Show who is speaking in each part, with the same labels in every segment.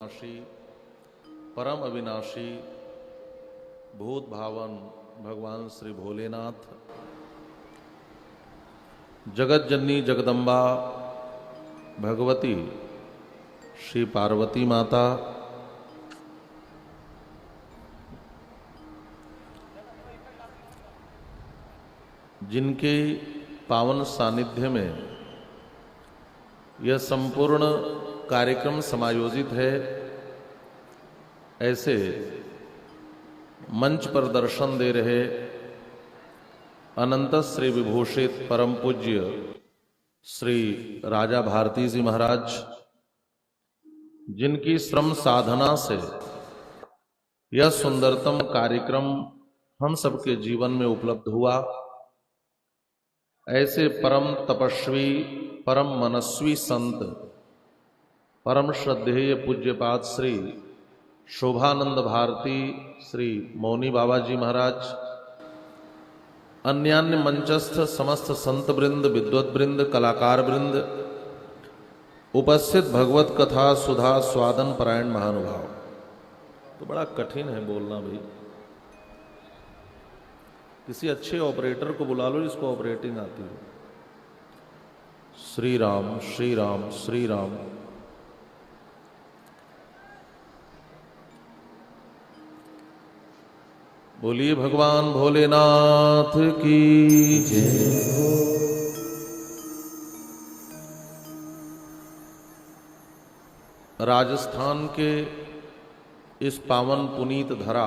Speaker 1: अविनाशी परम अविनाशी भूत भावन भगवान श्री भोलेनाथ, जगत जननी जगदम्बा भगवती श्री पार्वती माता, जिनके पावन सानिध्य में यह संपूर्ण कार्यक्रम समायोजित है, ऐसे मंच पर दर्शन दे रहे अनंत श्री विभूषित परम पूज्य श्री राजा भारती जी महाराज, जिनकी श्रम साधना से यह सुंदरतम कार्यक्रम हम सबके जीवन में उपलब्ध हुआ, ऐसे परम तपस्वी परम मनस्वी संत परम श्रद्धेय पूज्यपाद श्री शोभानंद भारती श्री मौनी बाबा जी महाराज, अन्यान्य मंचस्थ समस्त संत वृंद, विद्वत वृंद, कलाकार वृंद, उपस्थित भगवत कथा सुधा स्वादन परायण महानुभाव। तो बड़ा कठिन है बोलना भाई, किसी अच्छे ऑपरेटर को बुला लो जिसको ऑपरेटिंग आती हो। श्री राम श्री राम श्री राम। बोलिए भगवान भोलेनाथ की जय हो। राजस्थान के इस पावन पुनीत धरा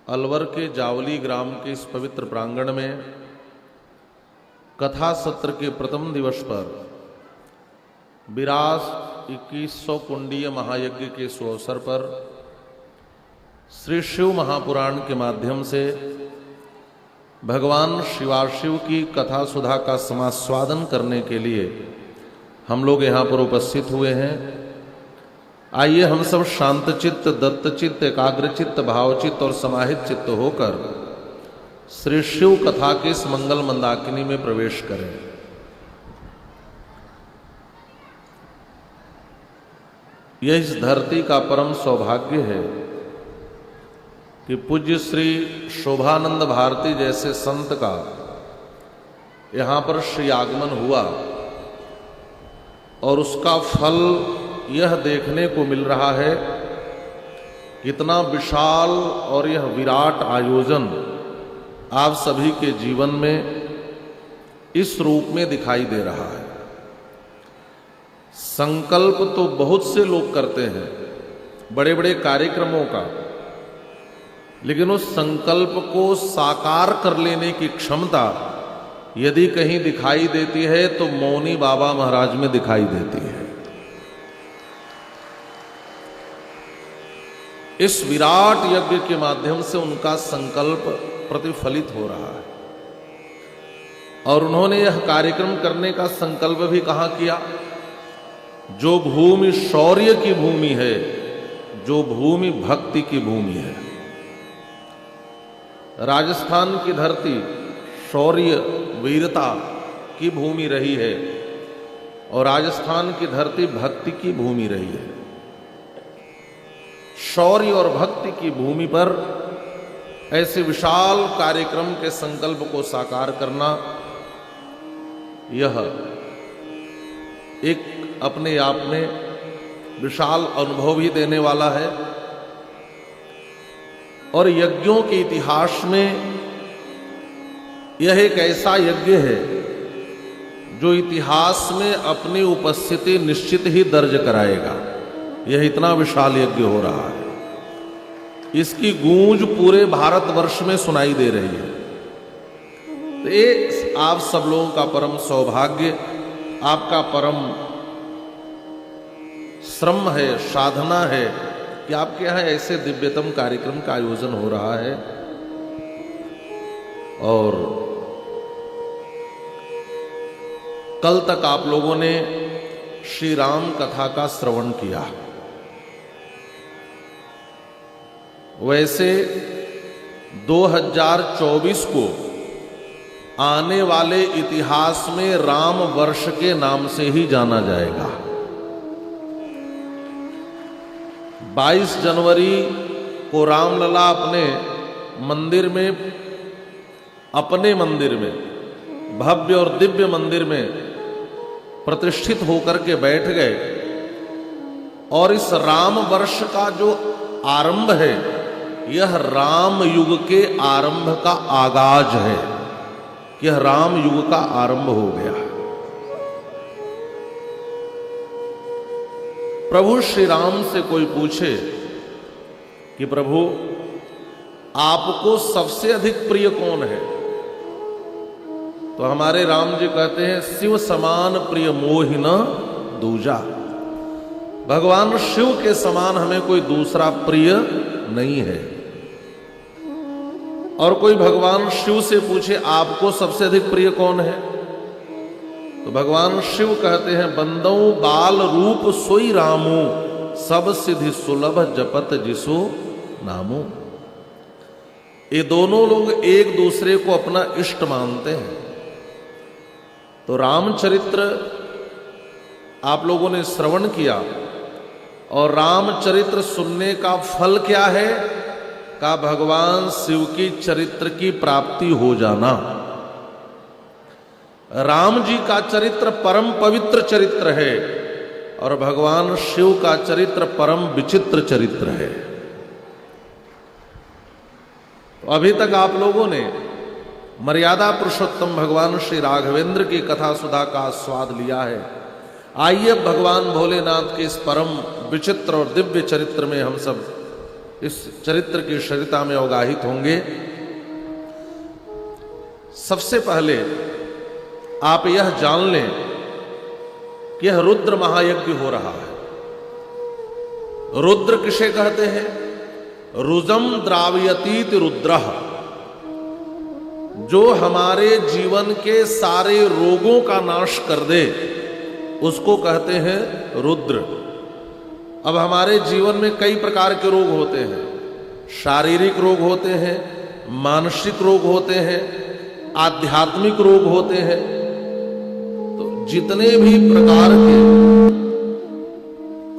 Speaker 1: अलवर के जावली ग्राम के इस पवित्र प्रांगण में कथा सत्र के प्रथम दिवस पर विरास 2100 कुंडीय महायज्ञ के सुअवसर पर श्री शिव महापुराण के माध्यम से भगवान शिवाशिव की कथा सुधा का समास्वादन करने के लिए हम लोग यहाँ पर उपस्थित हुए हैं। आइए हम सब शांत चित्त, दत्त चित्त, एकाग्र चित्त, भावचित्त और समाहित चित्त होकर श्री शिव कथा के इस मंगल मंदाकिनी में प्रवेश करें। यह इस धरती का परम सौभाग्य है कि पूज्य श्री शोभानंद भारती जैसे संत का यहाँ पर श्री आगमन हुआ और उसका फल यह देखने को मिल रहा है, कितना विशाल और यह विराट आयोजन आप सभी के जीवन में इस रूप में दिखाई दे रहा है। संकल्प तो बहुत से लोग करते हैं बड़े बड़े कार्यक्रमों का, लेकिन उस संकल्प को साकार कर लेने की क्षमता यदि कहीं दिखाई देती है तो मौनी बाबा महाराज में दिखाई देती है। इस विराट यज्ञ के माध्यम से उनका संकल्प प्रतिफलित हो रहा है और उन्होंने यह कार्यक्रम करने का संकल्प भी कहाँ किया? जो भूमि शौर्य की भूमि है, जो भूमि भक्ति की भूमि है। राजस्थान की धरती शौर्य वीरता की भूमि रही है और राजस्थान की धरती भक्ति की भूमि रही है। शौर्य और भक्ति की भूमि पर ऐसे विशाल कार्यक्रम के संकल्प को साकार करना, यह एक अपने आप में विशाल अनुभव ही देने वाला है। और यज्ञों के इतिहास में यह एक ऐसा यज्ञ है जो इतिहास में अपनी उपस्थिति निश्चित ही दर्ज कराएगा। यह इतना विशाल यज्ञ हो रहा है, इसकी गूंज पूरे भारतवर्ष में सुनाई दे रही है। तो ये आप सब लोगों का परम सौभाग्य, आपका परम श्रम है, साधना है कि आपके यहाँ ऐसे दिव्यतम कार्यक्रम का आयोजन हो रहा है। और कल तक आप लोगों ने श्री राम कथा का श्रवण किया। वैसे 2024 को आने वाले इतिहास में राम वर्ष के नाम से ही जाना जाएगा। 22 जनवरी को रामलला अपने मंदिर में भव्य और दिव्य मंदिर में प्रतिष्ठित होकर के बैठ गए और इस राम वर्ष का जो आरंभ है यह राम युग के आरंभ का आगाज है। यह राम युग का आरंभ हो गया। प्रभु श्री राम से कोई पूछे कि प्रभु आपको सबसे अधिक प्रिय कौन है, तो हमारे राम जी कहते हैं शिव समान प्रिय मोहि न दूजा। भगवान शिव के समान हमें कोई दूसरा प्रिय नहीं है। और कोई भगवान शिव से पूछे आपको सबसे अधिक प्रिय कौन है, तो भगवान शिव कहते हैं बंदौ बाल रूप सोई रामो सब सिद्धि सुलभ जपत जिसो नामो। ये दोनों लोग एक दूसरे को अपना इष्ट मानते हैं। तो रामचरित्र आप लोगों ने श्रवण किया और रामचरित्र सुनने का फल क्या है का भगवान शिव की चरित्र की प्राप्ति हो जाना। राम जी का चरित्र परम पवित्र चरित्र है और भगवान शिव का चरित्र परम विचित्र चरित्र है। तो अभी तक आप लोगों ने मर्यादा पुरुषोत्तम भगवान श्री राघवेंद्र की कथा सुधा का स्वाद लिया है। आइए भगवान भोलेनाथ के इस परम विचित्र और दिव्य चरित्र में हम सब इस चरित्र की शरीरता में अवगाहित होंगे। सबसे पहले आप यह जान लें कि यह रुद्र महायज्ञ हो रहा है। रुद्र किसे कहते हैं? रुजम द्रावयतीत रुद्रः, जो हमारे जीवन के सारे रोगों का नाश कर दे उसको कहते हैं रुद्र। अब हमारे जीवन में कई प्रकार के रोग होते हैं। शारीरिक रोग होते हैं, मानसिक रोग होते हैं, आध्यात्मिक रोग होते हैं। तो जितने भी प्रकार के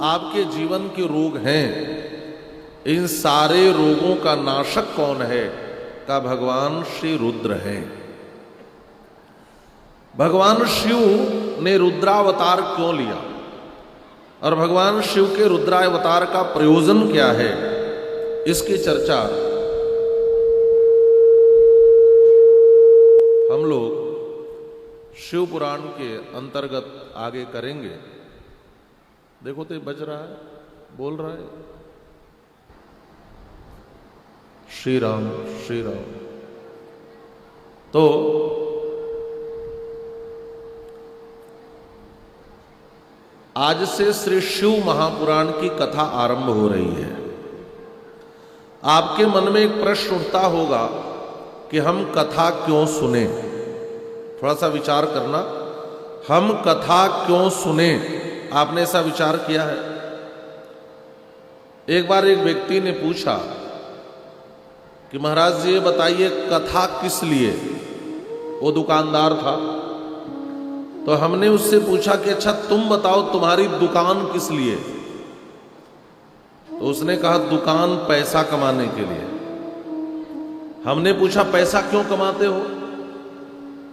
Speaker 1: आपके जीवन के रोग हैं, इन सारे रोगों का नाशक कौन है का भगवान श्री रुद्र हैं। भगवान शिव ने रुद्रावतार क्यों लिया और भगवान शिव के रुद्रावतार का प्रयोजन क्या है, इसकी चर्चा हम लोग शिव पुराण के अंतर्गत आगे करेंगे। देखो तो बज रहा है, बोल रहा है श्री राम श्री राम। तो आज से श्री शिव महापुराण की कथा आरंभ हो रही है। आपके मन में एक प्रश्न उठता होगा कि हम कथा क्यों सुने। थोड़ा सा विचार करना, हम कथा क्यों सुने? आपने ऐसा विचार किया है? एक बार एक व्यक्ति ने पूछा कि महाराज जी ये बताइए कथा किस लिए? वो दुकानदार था। तो हमने उससे पूछा कि अच्छा तुम बताओ तुम्हारी दुकान किस लिए? तो उसने कहा दुकान पैसा कमाने के लिए। हमने पूछा पैसा क्यों कमाते हो?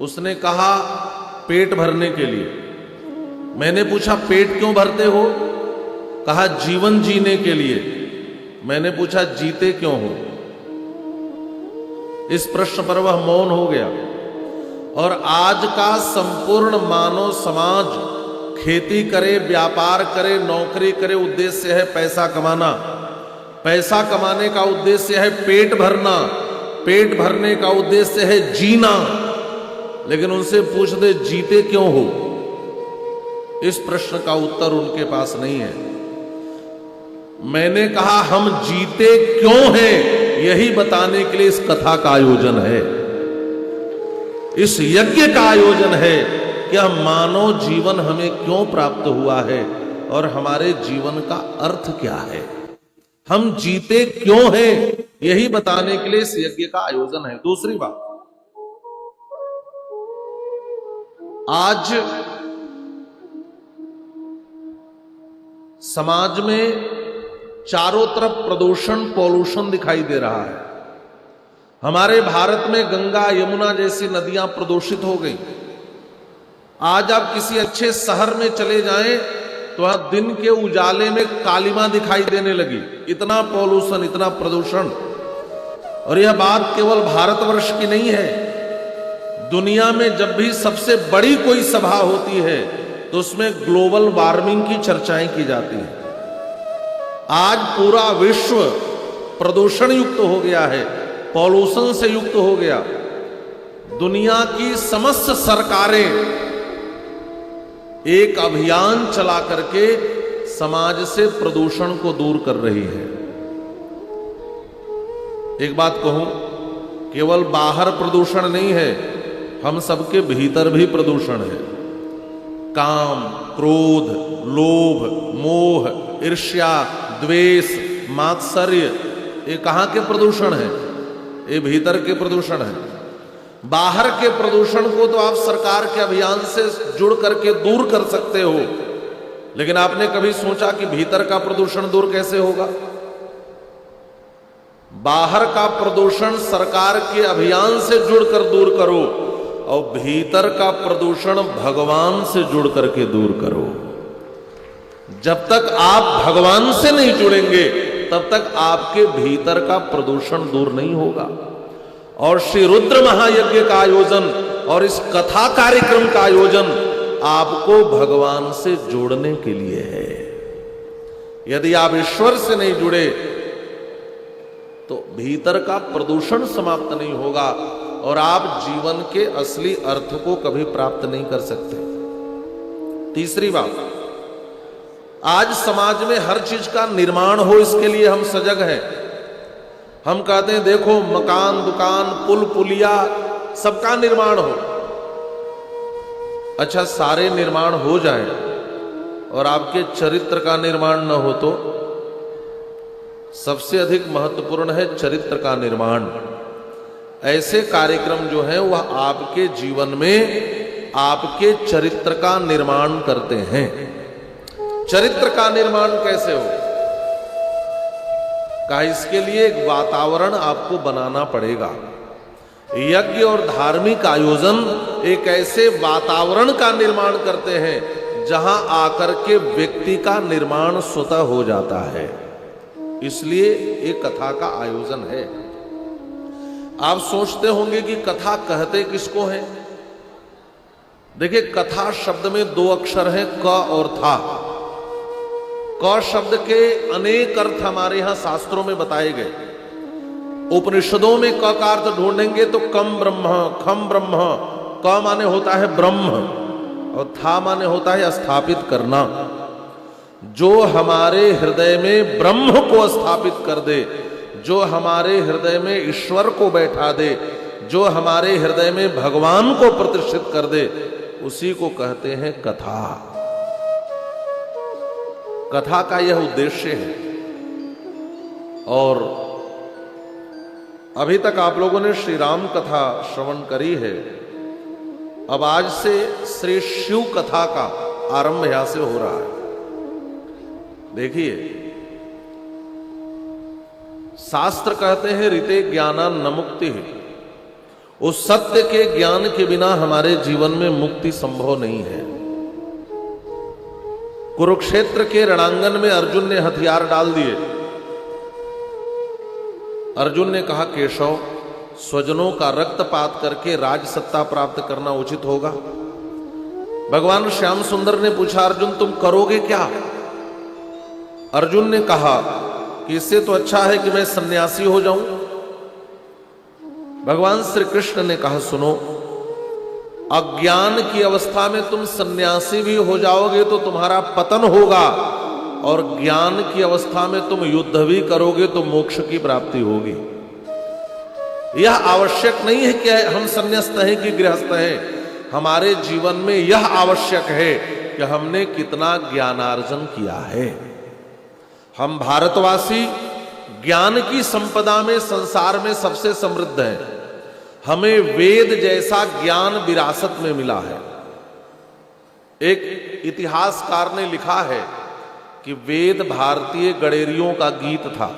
Speaker 1: उसने कहा पेट भरने के लिए। मैंने पूछा पेट क्यों भरते हो? कहा जीवन जीने के लिए। मैंने पूछा जीते क्यों हो? इस प्रश्न पर वह मौन हो गया। और आज का संपूर्ण मानव समाज खेती करे, व्यापार करे, नौकरी करे, उद्देश्य है पैसा कमाना। पैसा कमाने का उद्देश्य है पेट भरना, पेट भरने का उद्देश्य है जीना। लेकिन उनसे पूछ दे जीते क्यों हो, इस प्रश्न का उत्तर उनके पास नहीं है। मैंने कहा हम जीते क्यों हैं, यही बताने के लिए इस कथा का आयोजन है, इस यज्ञ का आयोजन है कि हम मानव जीवन हमें क्यों प्राप्त हुआ है और हमारे जीवन का अर्थ क्या है, हम जीते क्यों हैं, यही बताने के लिए इस यज्ञ का आयोजन है। दूसरी बात, आज समाज में चारों तरफ प्रदूषण, पॉल्यूशन दिखाई दे रहा है। हमारे भारत में गंगा, यमुना जैसी नदियां प्रदूषित हो गई। आज आप किसी अच्छे शहर में चले जाएं तो वहां दिन के उजाले में कालिमा दिखाई देने लगी। इतना पॉल्यूशन, इतना प्रदूषण। और यह बात केवल भारतवर्ष की नहीं है, दुनिया में जब भी सबसे बड़ी कोई सभा होती है तो उसमें ग्लोबल वार्मिंग की चर्चाएं की जाती हैं। आज पूरा विश्व प्रदूषण युक्त हो गया है, पॉल्यूशन से युक्त हो गया। दुनिया की समस्त सरकारें एक अभियान चला करके समाज से प्रदूषण को दूर कर रही है। एक बात कहूं, केवल बाहर प्रदूषण नहीं है, हम सबके भीतर भी प्रदूषण है। काम, क्रोध, लोभ, मोह, ईर्ष्या, द्वेष, मात्सर्य, ये कहां के प्रदूषण है? ये भीतर के प्रदूषण है। बाहर के प्रदूषण को तो आप सरकार के अभियान से जुड़ करके दूर कर सकते हो, लेकिन आपने कभी सोचा कि भीतर का प्रदूषण दूर कैसे होगा? बाहर का प्रदूषण सरकार के अभियान से जुड़कर दूर करो और भीतर का प्रदूषण भगवान से जुड़ करके दूर करो। जब तक आप भगवान से नहीं जुड़ेंगे तब तक आपके भीतर का प्रदूषण दूर नहीं होगा। और श्री रुद्र महायज्ञ का आयोजन और इस कथा कार्यक्रम का आयोजन आपको भगवान से जोड़ने के लिए है। यदि आप ईश्वर से नहीं जुड़े तो भीतर का प्रदूषण समाप्त नहीं होगा और आप जीवन के असली अर्थ को कभी प्राप्त नहीं कर सकते। तीसरी बात, आज समाज में हर चीज का निर्माण हो, इसके लिए हम सजग हैं। हम कहते हैं देखो मकान, दुकान, पुल, पुलिया, सबका निर्माण हो। अच्छा, सारे निर्माण हो जाए और आपके चरित्र का निर्माण न हो तो? सबसे अधिक महत्वपूर्ण है चरित्र का निर्माण। ऐसे कार्यक्रम जो है वह आपके जीवन में आपके चरित्र का निर्माण करते हैं। चरित्र का निर्माण कैसे हो? कहा इसके लिए एक वातावरण आपको बनाना पड़ेगा। यज्ञ और धार्मिक आयोजन एक ऐसे वातावरण का निर्माण करते हैं जहां आकर के व्यक्ति का निर्माण स्वतः हो जाता है। इसलिए एक कथा का आयोजन है। आप सोचते होंगे कि कथा कहते किसको है? देखिए, कथा शब्द में दो अक्षर हैं, क और था। क शब्द के अनेक अर्थ हमारे यहां शास्त्रों में बताए गए। उपनिषदों में क का अर्थ ढूंढेंगे तो कम ब्रह्म, खम ब्रह्म। क माने होता है ब्रह्म और था माने होता है स्थापित करना। जो हमारे हृदय में ब्रह्म को स्थापित कर दे, जो हमारे हृदय में ईश्वर को बैठा दे, जो हमारे हृदय में भगवान को प्रतिष्ठित कर दे, उसी को कहते हैं कथा। कथा का यह उद्देश्य है। और अभी तक आप लोगों ने श्री राम कथा श्रवण करी है। अब आज से श्री शिव कथा का आरंभ यहां से हो रहा है। देखिए, शास्त्र कहते हैं ऋते ज्ञाना न मुक्ति है। उस सत्य के ज्ञान के बिना हमारे जीवन में मुक्ति संभव नहीं है। कुरुक्षेत्र के रणांगन में अर्जुन ने हथियार डाल दिए। अर्जुन ने कहा, केशव, स्वजनों का रक्तपात करके राज सत्ता प्राप्त करना उचित होगा। भगवान श्याम सुंदर ने पूछा, अर्जुन तुम करोगे क्या? अर्जुन ने कहा कि इससे तो अच्छा है कि मैं सन्यासी हो जाऊं। भगवान श्री कृष्ण ने कहा, सुनो, अज्ञान की अवस्था में तुम सन्यासी भी हो जाओगे तो तुम्हारा पतन होगा, और ज्ञान की अवस्था में तुम युद्ध भी करोगे तो मोक्ष की प्राप्ति होगी। यह आवश्यक नहीं है कि हम संन्यास्त हैं कि गृहस्थ हैं। हमारे जीवन में यह आवश्यक है कि हमने कितना ज्ञानार्जन किया है। हम भारतवासी ज्ञान की संपदा में संसार में सबसे समृद्ध हैं। हमें वेद जैसा ज्ञान विरासत में मिला है। एक इतिहासकार ने लिखा है कि वेद भारतीय गडेरियों का गीत था।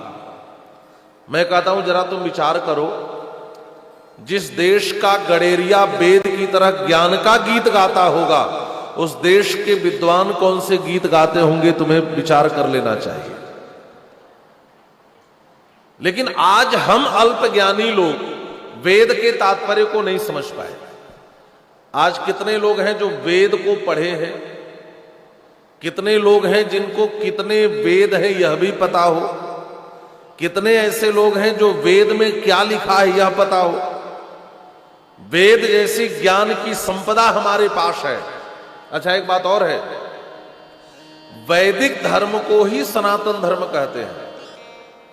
Speaker 1: मैं कहता हूं जरा तुम विचार करो, जिस देश का गडेरिया वेद की तरह ज्ञान का गीत गाता होगा, उस देश के विद्वान कौन से गीत गाते होंगे, तुम्हें विचार कर लेना चाहिए। लेकिन आज हम अल्पज्ञानी लोग वेद के तात्पर्य को नहीं समझ पाए। आज कितने लोग हैं जो वेद को पढ़े हैं, कितने लोग हैं जिनको कितने वेद हैं यह भी पता हो, कितने ऐसे लोग हैं जो वेद में क्या लिखा है यह पता हो। वेद जैसी ज्ञान की संपदा हमारे पास है। अच्छा, एक बात और है, वैदिक धर्म को ही सनातन धर्म कहते हैं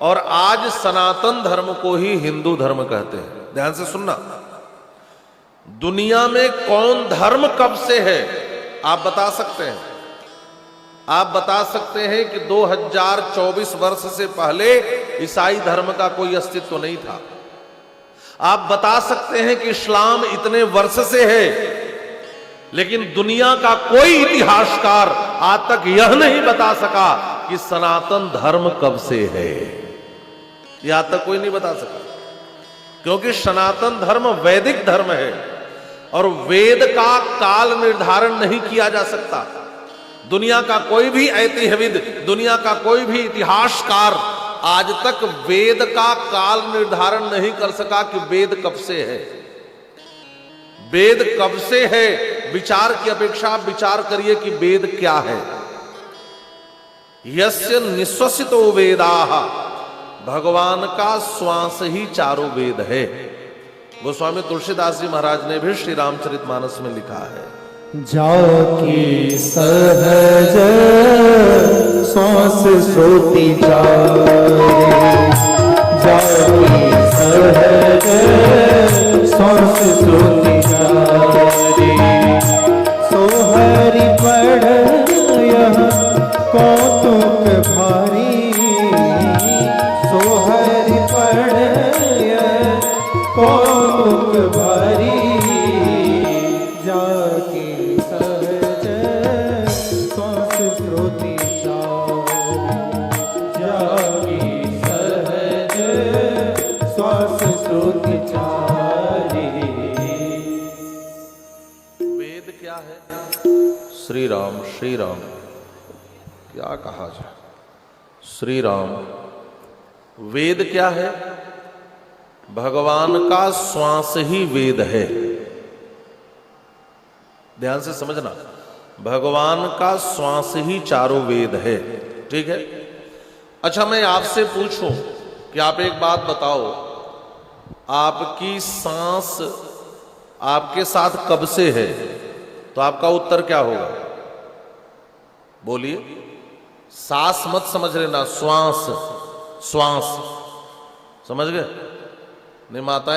Speaker 1: और आज सनातन धर्म को ही हिंदू धर्म कहते हैं। ध्यान से सुनना, दुनिया में कौन धर्म कब से है आप बता सकते हैं? आप बता सकते हैं कि 2024 वर्ष से पहले ईसाई धर्म का कोई अस्तित्व नहीं था। आप बता सकते हैं कि इस्लाम इतने वर्ष से है, लेकिन दुनिया का कोई इतिहासकार आज तक यह नहीं बता सका कि सनातन धर्म कब से है। यह आज तक कोई नहीं बता सका, क्योंकि सनातन धर्म वैदिक धर्म है और वेद का काल निर्धारण नहीं किया जा सकता। दुनिया का कोई भी ऐतिह्यविद, दुनिया का कोई भी इतिहासकार आज तक वेद का काल निर्धारण नहीं कर सका कि वेद कब से है। वेद कब से है विचार की अपेक्षा आप विचार करिए कि वेद क्या है। यस्य निश्वसितो वेदाः, भगवान का श्वास ही चारों वेद है। गोस्वामी तुलसीदास जी महाराज ने भी श्री रामचरितमानस में लिखा है,
Speaker 2: जाकी सहज श्वास श्रुति जाकी सहज श्वास श्रुति जारी, सोहरि पढ़ यह कौतुक भारी, सोहरि पढ़ यह कौतुक भारी, जाकी सहज श्वास श्रुति जाकी सहज श्वास श्रुति चारी।
Speaker 1: वेद क्या है? श्री राम, श्री राम क्या कहा जाए, श्री राम। वेद क्या है? भगवान का श्वास ही वेद है। ध्यान से समझना, भगवान का श्वास ही चारों वेद है। ठीक है। अच्छा, मैं आपसे पूछूं कि आप एक बात बताओ, आपकी सांस आपके साथ कब से है, तो आपका उत्तर क्या होगा? बोलिए। सांस मत समझ लेना, श्वास, श्वास समझ गए? नहीं माता